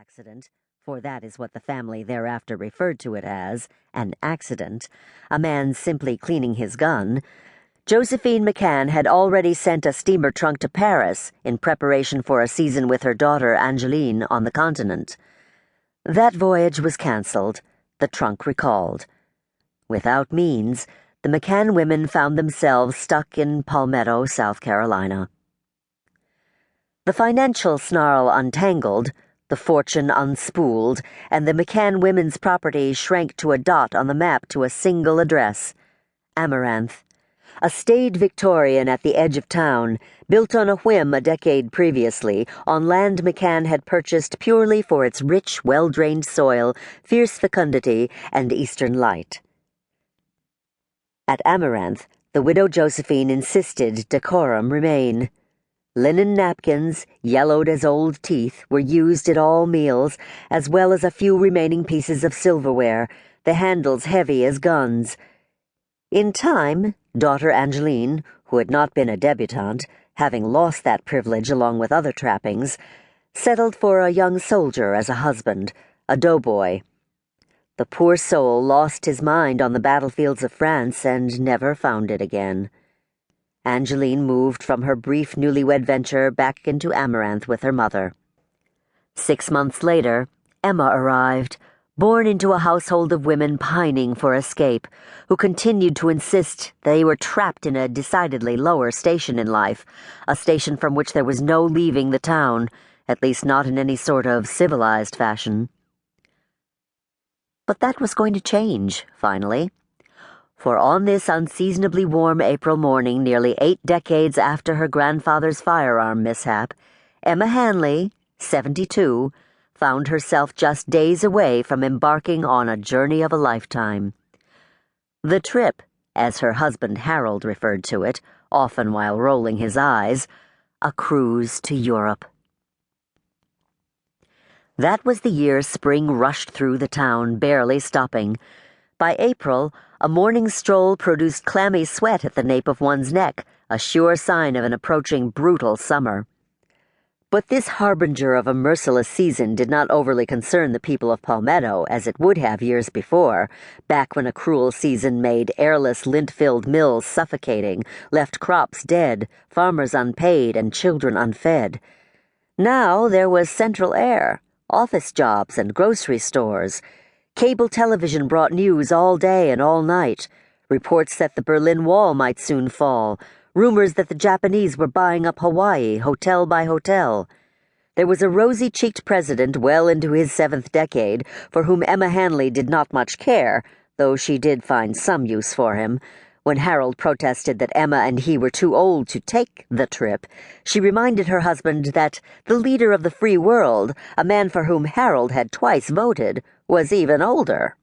accident, for that is what the family thereafter referred to it as, an accident, a man simply cleaning his gun, Josephine McCann had already sent a steamer trunk to Paris in preparation for a season with her daughter Angeline on the continent. That voyage was cancelled, the trunk recalled. Without means, the McCann women found themselves stuck in Palmetto, South Carolina. The financial snarl untangled, the fortune unspooled, and the McCann women's property shrank to a dot on the map to a single address: Amaranth, a staid Victorian at the edge of town, built on a whim a decade previously, on land McCann had purchased purely for its rich, well-drained soil, fierce fecundity, and eastern light. At Amaranth, the widow Josephine insisted decorum remain. Linen napkins, yellowed as old teeth, were used at all meals, as well as a few remaining pieces of silverware, the handles heavy as guns. In time, daughter Angeline, who had not been a debutante, having lost that privilege along with other trappings, settled for a young soldier as a husband, a doughboy. The poor soul lost his mind on the battlefields of France and never found it again. Angeline moved from her brief newlywed venture back into Amaranth with her mother. 6 months later, Emma arrived, born into a household of women pining for escape, who continued to insist they were trapped in a decidedly lower station in life, a station from which there was no leaving the town, at least not in any sort of civilized fashion. But that was going to change, finally. For on this unseasonably warm April morning, nearly 8 decades after her grandfather's firearm mishap, Emma Hanley, 72, found herself just days away from embarking on a journey of a lifetime. The trip, as her husband Harold referred to it, often while rolling his eyes, a cruise to Europe. That was the year spring rushed through the town, barely stopping. By April, a morning stroll produced clammy sweat at the nape of one's neck, a sure sign of an approaching brutal summer. But this harbinger of a merciless season did not overly concern the people of Palmetto, as it would have years before, back when a cruel season made airless, lint-filled mills suffocating, left crops dead, farmers unpaid, and children unfed. Now there was central air, office jobs and grocery stores. Cable television brought news all day and all night, reports that the Berlin Wall might soon fall, rumors that the Japanese were buying up Hawaii, hotel by hotel. There was a rosy-cheeked president well into his 7th decade, for whom Emma Hanley did not much care, though she did find some use for him. When Harold protested that Emma and he were too old to take the trip, she reminded her husband that the leader of the free world, a man for whom Harold had twice voted, was even older.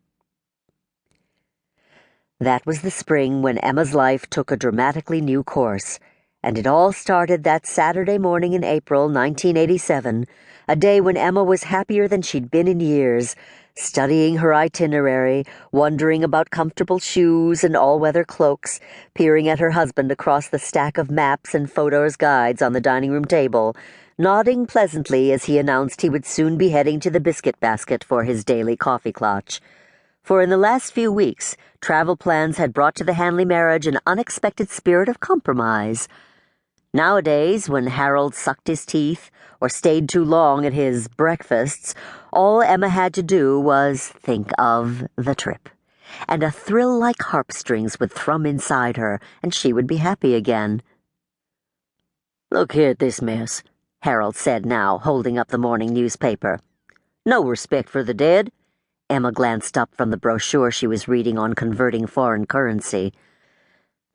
That was the spring when Emma's life took a dramatically new course, and it all started that Saturday morning in April 1987, a day when Emma was happier than she'd been in years, studying her itinerary, wondering about comfortable shoes and all-weather cloaks, peering at her husband across the stack of maps and photos guides on the dining room table, nodding pleasantly as he announced he would soon be heading to the biscuit basket for his daily coffee clutch. For in the last few weeks, travel plans had brought to the Hanley marriage an unexpected spirit of compromise. Nowadays, when Harold sucked his teeth or stayed too long at his breakfasts, all Emma had to do was think of the trip, and a thrill like harpstrings would thrum inside her, and she would be happy again. "Look here at this mess," Harold said now, holding up the morning newspaper. "No respect for the dead." Emma glanced up from the brochure she was reading on converting foreign currency.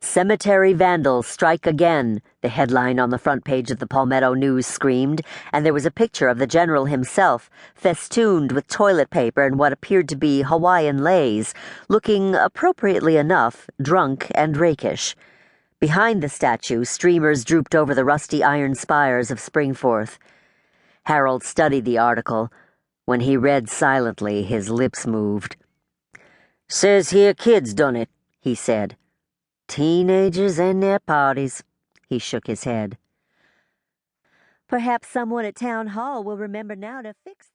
"Cemetery vandals strike again," the headline on the front page of the Palmetto News screamed, and there was a picture of the general himself, festooned with toilet paper and what appeared to be Hawaiian leis, looking, appropriately enough, drunk and rakish. Behind the statue, streamers drooped over the rusty iron spires of Springforth. Harold studied the article. When he read silently, his lips moved. "Says here kids done it," he said. "Teenagers and their parties." He shook his head. "Perhaps someone at Town Hall will remember now to fix them."